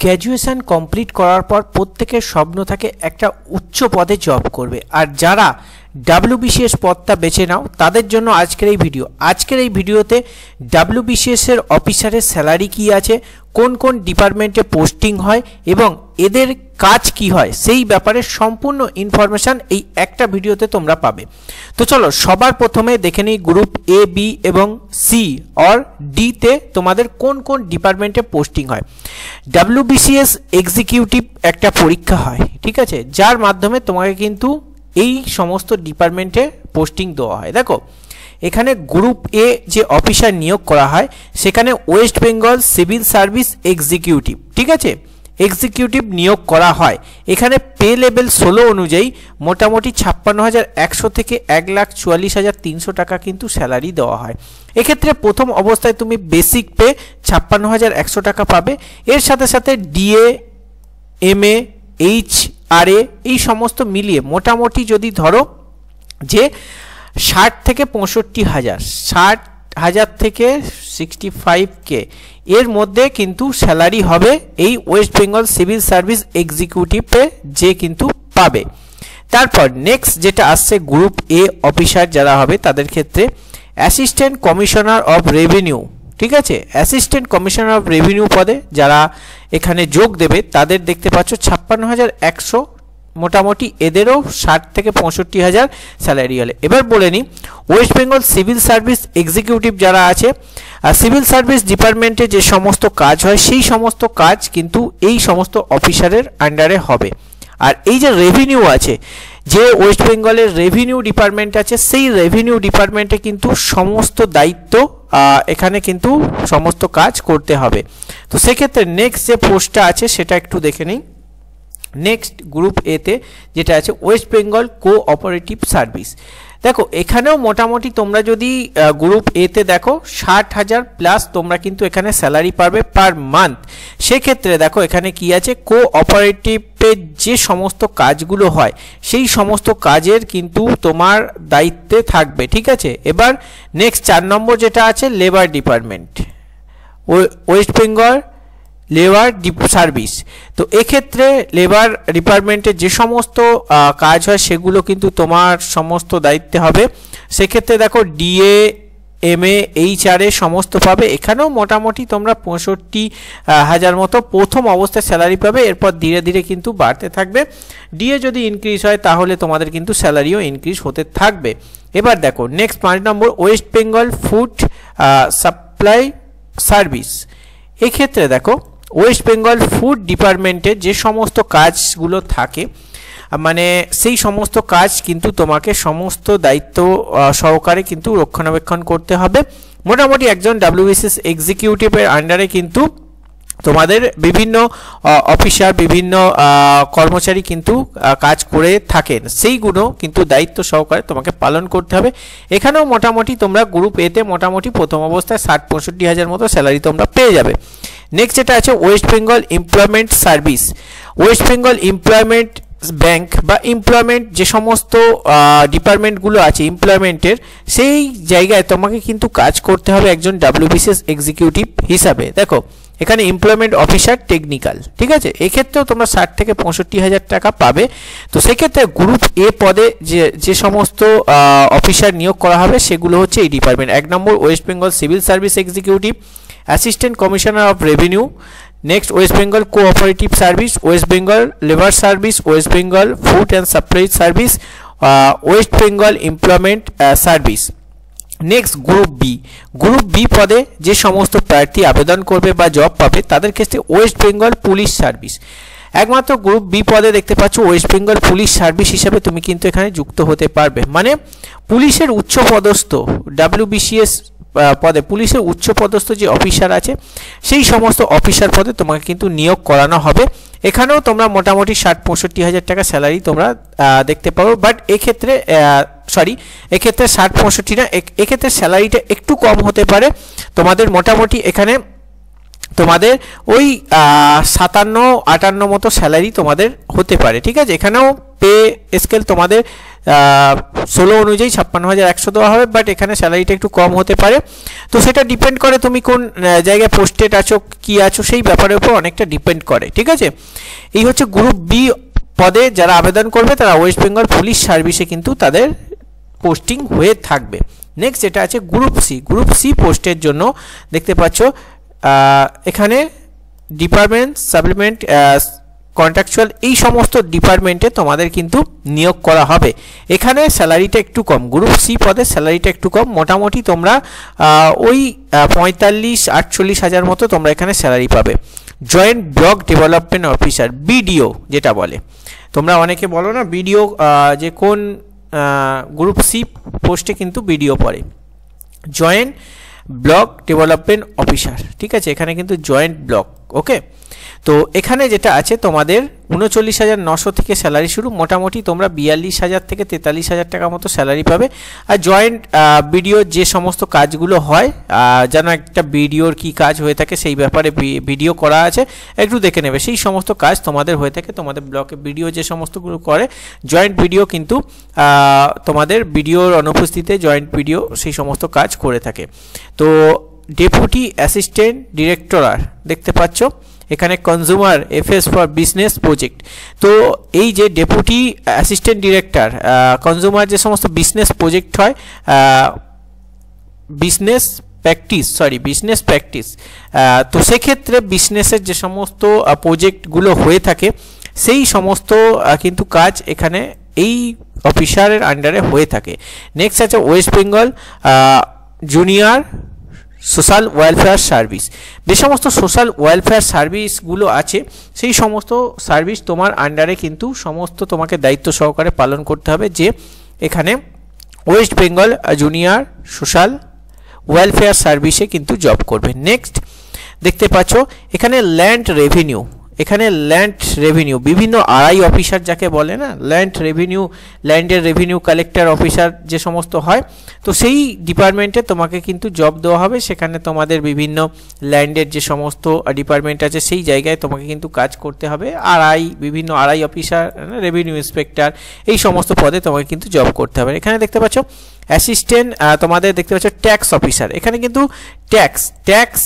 Graduation complete করার পর প্রত্যেকের স্বপ্ন থাকে একটা উচ্চ পদে জব করবে, আর যারা WBCS পদটা বেছে নাও তাদের জন্য আজকের এই ভিডিওতে WBCS এর অফিসারের স্যালারি কি আছে, কোন কোন ডিপার্টমেন্টে পোস্টিং হয় এবং এদের কাজ কি হয় সেই ব্যাপারে সম্পূর্ণ ইনফরমেশন এই একটা ভিডিওতে তোমরা পাবে। তো চলো সবার প্রথমে দেখে নিই গ্রুপ A, B এবং C और D তে তোমাদের কোন কোন ডিপার্টমেন্টে পোস্টিং হয়। WBCS এক্সিকিউটিভ একটা পরীক্ষা হয়, ঠিক আছে, যার মাধ্যমে তোমাকে কিন্তু এই সমস্ত ডিপার্টমেন্টে পোস্টিং দেওয়া হয়। দেখো এখানে গ্রুপ A যে অফিসার নিয়োগ করা হয় সেখানে West Bengal civil service executive, ঠিক আছে, এক্সিকিউটিভ নিয়োগ করা হয়। এখানে পে লেভেল 16 অনুযায়ী মোটামুটি 56,100 থেকে 1,44,300 টাকা কিন্তু স্যালারি দেওয়া হয়। এক্ষেত্রে প্রথম অবস্থায় তুমি বেসিক পে 56,100 টাকা পাবে। এর সাথে সাথে DA, MA, HRA এই সমস্ত মিলিয়ে মোটামুটি যদি ধরো যে 60 থেকে 65,000, 60,000 থেকে 65K এর মধ্যে কিন্তু স্যালারি হবে এই ওয়েস্ট বেঙ্গল সিভিল সার্ভিস এক্সিকিউটিভে যে কিন্তু পাবে। তারপর নেক্সট যেটা আসছে গ্রুপ A অফিসার যারা হবে তাদের ক্ষেত্রে অ্যাসিস্ট্যান্ট কমিশনার অফ রেভিনিউ, ঠিক আছে, অ্যাসিস্ট্যান্ট কমিশনার অফ রেভিনিউ পদে যারা এখানে যোগ দেবে তাদের দেখতে পাচ্ছ 56,100, মোটামুটি এদেরও 60 থেকে 65,000 স্যালারি হলে। এবার বলে নিই West Bengal civil service executive যারা আছে, সিভিল সার্ভিস ডিপার্টমেন্টে যে সমস্ত কাজ হয় সেই সমস্ত কাজ কিন্তু এই সমস্ত অফিসারের আন্ডারে হবে। আর এই যে রেভিনিউ আছে, যে ওয়েস্ট বেঙ্গলের রেভিনিউ ডিপার্টমেন্ট আছে সেই রেভিনিউ ডিপার্টমেন্টে কিন্তু সমস্ত দায়িত্ব এখানে কিন্তু সমস্ত কাজ করতে হবে। তো সেক্ষেত্রে নেক্সট যে পোস্টটা আছে সেটা একটু দেখে নিই। নেক্সট গ্রুপ A তে যেটা আছে ওয়েস্ট বেঙ্গল কোঅপারেটিভ সার্ভিস। দেখো এখানেও মোটামুটি তোমরা যদি গ্রুপ A তে দেখো 60,000 প্লাস তোমরা কিন্তু এখানে স্যালারি পাবে পার মান্থ। সেক্ষেত্রে দেখো এখানে কি আছে, কোঅপারেটিভের যে সমস্ত কাজগুলো হয় সেই সমস্ত কাজের কিন্তু তোমার দায়িত্বে থাকবে, ঠিক আছে। এবার নেক্সট 4 নম্বর যেটা আছে labour department, West Bengal labour service. তো এক্ষেত্রে লেবার ডিপার্টমেন্টে যে সমস্ত কাজ হয় সেগুলো কিন্তু তোমার সমস্ত দায়িত্বে হবে। সেক্ষেত্রে দেখো DA, MA, HRA সমস্ত পাবে। এখানেও মোটামুটি তোমরা 65,000 মতো প্রথম অবস্থায় স্যালারি পাবে, এরপর ধীরে ধীরে কিন্তু বাড়তে থাকবে। DA যদি ইনক্রিজ হয় তাহলে তোমাদের কিন্তু স্যালারিও ইনক্রিজ হতে থাকবে। এবার দেখো নেক্সট 5 নম্বর West Bengal food supply service. এক্ষেত্রে দেখো ওয়েস্ট বেঙ্গল ফুড ডিপার্টমেন্টে যে সমস্ত কাজগুলো থাকে মানে সেই সমস্ত কাজ কিন্তু তোমাকে সমস্ত দায়িত্ব সহকারে কিন্তু রক্ষণাবেক্ষণ করতে হবে। মোটামুটি একজন WBCS এক্সিকিউটিভের আন্ডারে কিন্তু তোমাদের বিভিন্ন অফিসার, বিভিন্ন কর্মচারী কিন্তু কাজ করে থাকেন, সেইগুলো কিন্তু দায়িত্ব সহকারে তোমাকে পালন করতে হবে। এখানেও মোটামুটি তোমরা গ্রুপ A তে মোটামুটি প্রথম অবস্থায় 60-65,000 মতো স্যালারি তোমরা পেয়ে যাবে। নেক্সট যেটা আছে West Bengal employment service, West Bengal employment bank বা এমপ্লয়মেন্ট যে সমস্ত ডিপার্টমেন্টগুলো আছে এমপ্লয়মেন্টের, সেই জায়গায় তোমাকে কিন্তু কাজ করতে হবে একজন WBCS এক্সিকিউটিভ হিসাবে। দেখো এখানে এমপ্লয়মেন্ট অফিসার টেকনিক্যাল, ঠিক আছে, এক্ষেত্রেও তোমরা 60 থেকে 65,000 টাকা পাবে। তো সেক্ষেত্রে গ্রুপ A পদে যে সমস্ত অফিসার নিয়োগ করা হবে সেগুলো হচ্ছে এই ডিপার্টমেন্ট। 1 নম্বর West Bengal civil service executive, assistant commissioner of revenue, next West Bengal cooperative service, West Bengal labour service, West Bengal food and supply service, West Bengal employment service. Next group B পদে যে সমস্ত প্রার্থী আবেদন করবে বা জব পাবে তাদের ক্ষেত্রে ওয়েস্ট বেঙ্গল পুলিশ সার্ভিস। একমাত্র গ্রুপ B পদে দেখতে পাচ্ছ ওয়েস্ট বেঙ্গল পুলিশ সার্ভিস হিসাবে তুমি কিন্তু এখানে যুক্ত হতে পারবে। মানে পুলিশের উচ্চ পদস্থ WBCS পদে পুলিশের উচ্চ পদস্থ যে অফিসার আছে সেই সমস্ত অফিসার পদে তোমাকে কিন্তু নিয়োগ করানো হবে। এখানেও তোমরা মোটামুটি 60-65,000 টাকা স্যালারি তোমরা দেখতে পারো। বাট এক্ষেত্রে এক্ষেত্রে 60-65 না, এক্ষেত্রে স্যালারিটা একটু কম হতে পারে তোমাদের। মোটামুটি এখানে তোমাদের ওই 57-58 মতো স্যালারি তোমাদের হতে পারে, ঠিক আছে। এখানেও পে স্কেল তোমাদের 16 অনুযায়ী 56,100 দেওয়া হবে, বাট এখানে স্যালারিটা একটু কম হতে পারে। তো সেটা ডিপেন্ড করে তুমি কোন জায়গায় পোস্টেড আছো, কি আছো, সেই ব্যাপারের উপর অনেকটা ডিপেন্ড করে, ঠিক আছে। এই হচ্ছে গ্রুপ বি পদে যারা আবেদন করবে তারা ওয়েস্ট বেঙ্গল পুলিশ সার্ভিসে কিন্তু তাদের পোস্টিং হয়ে থাকবে। নেক্সট যেটা আছে গ্রুপ সি। গ্রুপ সি পোস্টের জন্য দেখতে পাচ্ছ এখানে ডিপার্টমেন্ট সাপ্লিমেন্ট কন্ট্রাকচুয়াল এই সমস্ত ডিপার্টমেন্টে তোমাদের কিন্তু নিয়োগ করা হবে। এখানে স্যালারিটা একটু কম, গ্রুপ সি পদে স্যালারিটা একটু কম, মোটামুটি তোমরা ওই 45-48 হাজার মতো তোমরা এখানে স্যালারি পাবে। Joint block development officer, BDO যেটা বলে, তোমরা অনেকে বলো না বিডিও, যে কোন গ্রুপ সি পোস্টে কিন্তু বিডিও পড়ে, জয়েন্ট ব্লক ডেভেলপমেন্ট অফিসার, ঠিক আছে। এখানে কিন্তু জয়েন্ট ব্লক, ওকে। তো এখানে যেটা আছে তোমাদের 39,900 থেকে স্যালারি শুরু, মোটামুটি তোমরা 42,000 থেকে 43,000 টাকা মতো স্যালারি পাবে। আর জয়েন্ট বিডিও যে সমস্ত কাজগুলো হয়, যেন একটা বিডিওর কি কাজ হয়ে থাকে সেই ব্যাপারে ভিডিও করা আছে, একটু দেখে নেবে। সেই সমস্ত কাজ তোমাদের হয়ে থাকে, তোমাদের ব্লকে বিডিও যে সমস্তগুলো করে, জয়েন্ট বিডিও কিন্তু তোমাদের বিডিওর অনুপস্থিতিতে জয়েন্ট বিডিও সেই সমস্ত কাজ করে থাকে। তো ডেপুটি অ্যাসিস্ট্যান্ট ডিরেক্টর দেখতে পাচ্ছ এখানে consumer affairs for business project. তো এই যে ডেপুটি অ্যাসিস্ট্যান্ট ডিরেক্টর কনজিউমার যে সমস্ত বিজনেস প্রজেক্ট হয়, বিজনেস প্র্যাকটিস, তো সেক্ষেত্রে বিজনেসের যে সমস্ত প্রজেক্টগুলো হয়ে থাকে সেই সমস্ত কিন্তু কাজ এখানে এই অফিসারের আন্ডারে হয়ে থাকে। নেক্সট আছে West Bengal junior social welfare service. যে সমস্ত সোশ্যাল ওয়েলফেয়ার সার্ভিসগুলো আছে সেই সমস্ত সার্ভিস তোমার আন্ডারে কিন্তু সমস্ত তোমাকে দায়িত্ব সহকারে পালন করতে হবে, যে এখানে West Bengal junior social welfare সার্ভিসে কিন্তু জব করবে। নেক্সট দেখতে পাচ্ছ এখানে ল্যান্ড রেভিনিউ, এখানে ল্যান্ড রেভিনিউ বিভিন্ন আরআই অফিসার যাকে বলে না, ল্যান্ডের রেভিনিউ কালেক্টর অফিসার যে সমস্ত হয়, তো সেই ডিপার্টমেন্টে তোমাকে কিন্তু জব দেওয়া হবে। সেখানে তোমাদের বিভিন্ন ল্যান্ডের যে সমস্ত ডিপার্টমেন্ট আছে সেই জায়গায় তোমাকে কিন্তু কাজ করতে হবে। বিভিন্ন আরআই অফিসার, রেভিনিউ ইন্সপেক্টর, এই সমস্ত পদে তোমাকে কিন্তু জব করতে হবে। এখানে দেখতে পাচ্ছ অ্যাসিস্ট্যান্ট তোমাদের দেখতে পাচ্ছ ট্যাক্স অফিসার। এখানে কিন্তু ট্যাক্স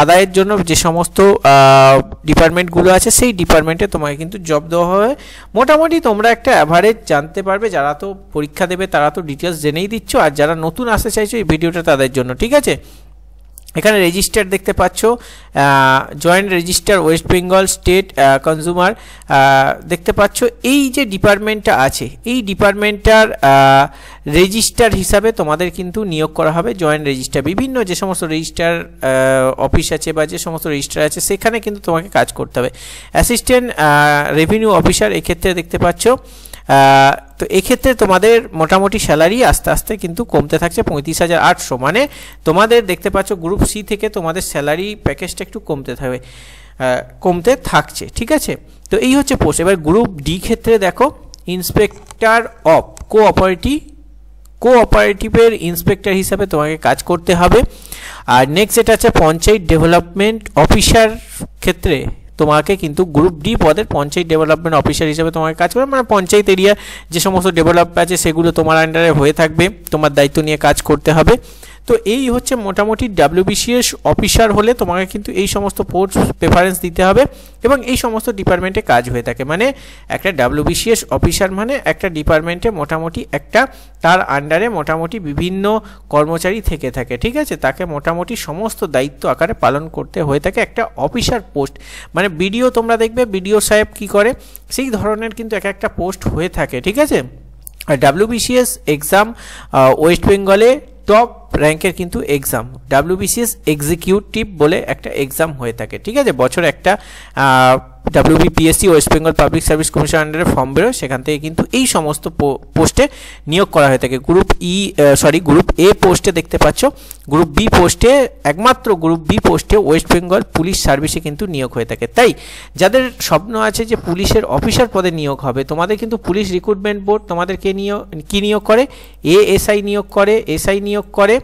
আদায়ের জন্য যে সমস্ত ডিপার্টমেন্টগুলো আছে সেই ডিপার্টমেন্টে তোমাকে কিন্তু জব দেওয়া হবে। মোটামুটি তোমরা একটা অ্যাভারেজ জানতে পারবে, যারা তো পরীক্ষা দেবে তারা তো ডিটেলস জেনেই দিচ্ছ, আর যারা নতুন আসতে চাইছো এই ভিডিওটা তাদের জন্য, ঠিক আছে। এখানে রেজিস্টার দেখতে পাচ্ছ, joint register West Bengal state consumer দেখতে পাচ্ছ। এই যে ডিপার্টমেন্টটা আছে এই ডিপার্টমেন্টটার রেজিস্টার হিসাবে তোমাদের কিন্তু নিয়োগ করা হবে। জয়েন্ট রেজিস্টার বিভিন্ন যে সমস্ত রেজিস্টার অফিস আছে বা যে সমস্ত রেজিস্টার আছে সেখানে কিন্তু তোমাকে কাজ করতে হবে। অ্যাসিস্ট্যান্ট রেভিনিউ অফিসার এক্ষেত্রে দেখতে পাচ্ছ, তো এক্ষেত্রে তোমাদের মোটামুটি স্যালারি আস্তে আস্তে কিন্তু কমতে থাকছে 35,800, মানে তোমাদের দেখতে পাচ্ছ গ্রুপ সি থেকে তোমাদের স্যালারি প্যাকেজটা একটু কমতে থাকছে, ঠিক আছে। তো এই হচ্ছে পোস্ট। এবার গ্রুপ ডি ক্ষেত্রে দেখো ইন্সপেক্টর অফ কোঅপারেটিভের ইন্সপেক্টর হিসাবে তোমাকে কাজ করতে হবে। আর নেক্সট যেটা আছে পঞ্চায়েত ডেভেলপমেন্ট অফিসার ক্ষেত্রে তোমাকে কিন্তু গ্রুপ ডি পদের পঞ্চায়েত ডেভেলপমেন্ট অফিসার হিসেবে তোমাকে কাজ করবে, মানে পঞ্চায়েত এরিয়া যে সমস্ত ডেভেলপ আছে সেগুলো তোমার আন্ডারে হয়ে থাকবে, তোমার দায়িত্ব নিয়ে কাজ করতে হবে। তো এই হচ্ছে মোটামুটি WBCS অফিসার হলে তোমাকে কিন্তু এই সমস্ত পোস্ট প্রেফারেন্স দিতে হবে এবং এই সমস্ত ডিপার্টমেন্টে কাজ হয়ে থাকে। মানে একটা WBCS অফিসার মানে একটা ডিপার্টমেন্টে মোটামুটি একটা তার আন্ডারে মোটামুটি বিভিন্ন কর্মচারী থেকে থাকে, ঠিক আছে। তাকে মোটামুটি সমস্ত দায়িত্ব আকারে পালন করতে হয়ে থাকে, একটা অফিসার পোস্ট। মানে বিডিও তোমরা দেখবে বিডিও সাহেব কি করে সেই ধরনের কিন্তু একটা পোস্ট হয়ে থাকে, ঠিক আছে। আর WBCS এক্সাম ওয়েস্ট বেঙ্গলে টপ র্যাঙ্কের কিন্তু এক্সাম, WBCS এক্সিকিউটিভ বলে একটা এক্সাম হয়ে থাকে, ঠিক আছে। বছরে একটা WBPSC West Bengal public service commission আন্ডারে ফর্ম বেরোয়, সেখান থেকে কিন্তু এই সমস্ত পোস্টে নিয়োগ করা হয়ে থাকে। গ্রুপ এ পোস্টে দেখতে পাচ্ছ, গ্রুপ বি পোস্টে একমাত্র গ্রুপ বি পোস্টে ওয়েস্ট বেঙ্গল পুলিশ সার্ভিসে কিন্তু নিয়োগ হয়ে থাকে। তাই যাদের স্বপ্ন আছে যে পুলিশের অফিসার পদে নিয়োগ হবে, তোমাদের কিন্তু পুলিশ রিক্রুটমেন্ট বোর্ড তোমাদেরকে নিয়োগ করে, এএসআই নিয়োগ করে, এসআই নিয়োগ করে,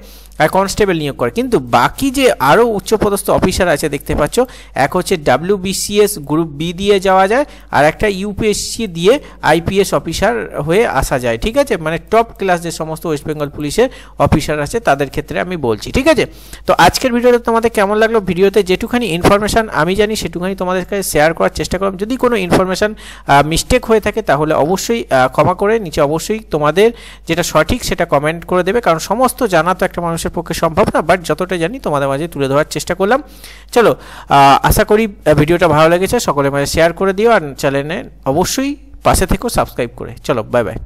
কনস্টেবল নিয়োগ করে। কিন্তু বাকি যে আরও উচ্চপদস্থ অফিসার আছে দেখতে পাচ্ছ, এক হচ্ছে WBCS গ্রুপ বি দিয়ে যাওয়া যায়, আর একটা UPSC দিয়ে IPS অফিসার হয়ে আসা যায়। ঠিক আছে, মানে টপ ক্লাস যে সমস্ত ওয়েস্ট বেঙ্গল পুলিশের অফিসার আছে তাদের ক্ষেত্রে আমি বলছি। ঠিক আছে, তো আজকের ভিডিওটা তোমাদের কেমন লাগলো? ভিডিওতে যেটুখানি ইনফরমেশান আমি জানি সেটুখানি তোমাদের কাছে শেয়ার করার চেষ্টা করলাম। যদি কোনো ইনফরমেশান মিস্টেক হয়ে থাকে তাহলে অবশ্যই ক্ষমা করে নিচে অবশ্যই তোমাদের যেটা সঠিক সেটা কমেন্ট করে দেবে, কারণ সমস্ত জানা তো একটা মানুষের পক্ষে সম্ভব না, বাট যতটা জানি তোমাদের মাঝে তুলে ধরার চেষ্টা করলাম। চলো, আশা করি ভিডিওটা ভালো লেগেছে, সকলের মাঝে শেয়ার করে দিও, আর চ্যানেলে অবশ্যই পাশে থেকেও সাবস্ক্রাইব করে। চলো, বাই বাই।